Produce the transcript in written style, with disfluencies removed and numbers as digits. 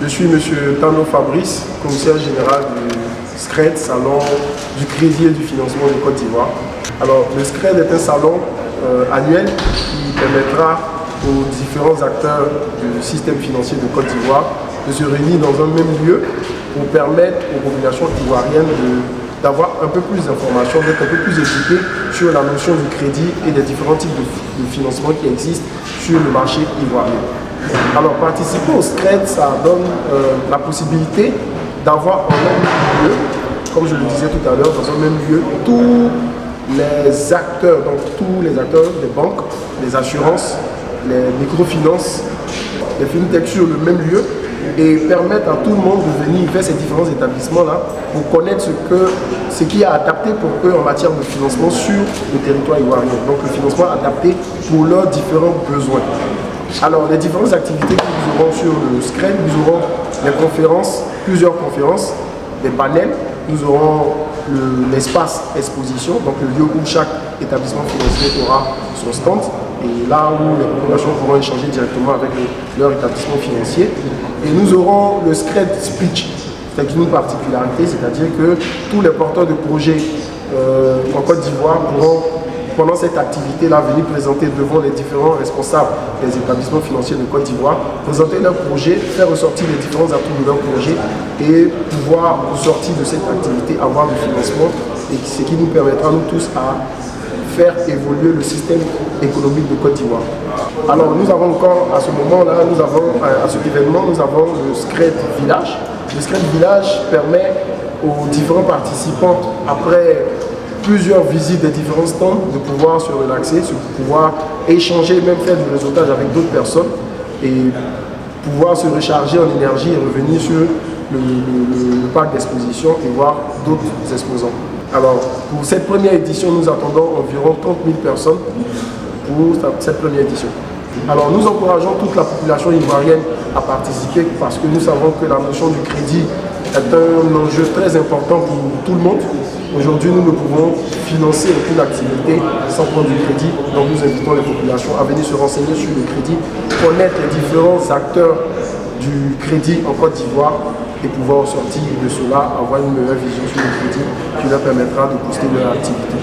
Je suis M. Tano Fabrice, commissaire général du SCRED, salon du crédit et du financement de Côte d'Ivoire. Alors, le SCRED est un salon annuel qui permettra aux différents acteurs du système financier de Côte d'Ivoire de se réunir dans un même lieu pour permettre aux populations ivoiriennes d'avoir un peu plus d'informations, d'être un peu plus équipées sur la notion du crédit et des différents types de financement qui existent sur le marché ivoirien. Alors, participer au SCRED, ça donne la possibilité d'avoir en même lieu, comme je le disais tout à l'heure, dans un même lieu, tous les acteurs, donc tous les acteurs des banques, les assurances, les microfinances, les fintechs sur le même lieu et permettre à tout le monde de venir vers ces différents établissements-là pour connaître ce qui est adapté pour eux en matière de financement sur le territoire ivoirien. Donc le financement adapté pour leurs différents besoins. Alors les différentes activités que nous aurons sur le SCRED, nous aurons les conférences, plusieurs conférences, des panels, nous aurons l'espace exposition, donc le lieu où chaque établissement financier aura son stand et là où les populations pourront échanger directement avec leur établissement financier. Et nous aurons le SCRED Speech, c'est une particularité, c'est-à-dire que tous les porteurs de projets en Côte d'Ivoire pourront, pendant cette activité-là, venir présenter devant les différents responsables des établissements financiers de Côte d'Ivoire, présenter leurs projets, faire ressortir les différents atouts de leurs projets et pouvoir, au sortir de cette activité, avoir du financement et ce qui nous permettra, nous tous, à faire évoluer le système économique de Côte d'Ivoire. Alors nous avons encore, à ce moment-là, à cet événement, nous avons le SCRED Village. Le SCRED Village permet aux différents participants, après plusieurs visites des différents stands, de pouvoir se relaxer, de pouvoir échanger, même faire du réseautage avec d'autres personnes et pouvoir se recharger en énergie et revenir sur le parc d'exposition et voir d'autres exposants. Alors, pour cette première édition, nous attendons environ 30 000 personnes pour cette première édition. Alors, nous encourageons toute la population ivoirienne à participer parce que nous savons que la notion du crédit est un enjeu très important pour tout le monde. Aujourd'hui, nous ne pouvons financer aucune activité sans prendre du crédit. Donc, nous invitons les populations à venir se renseigner sur le crédit, connaître les différents acteurs du crédit en Côte d'Ivoire et pouvoir sortir de cela avoir une meilleure vision sur le crédit qui leur permettra de booster leur activité.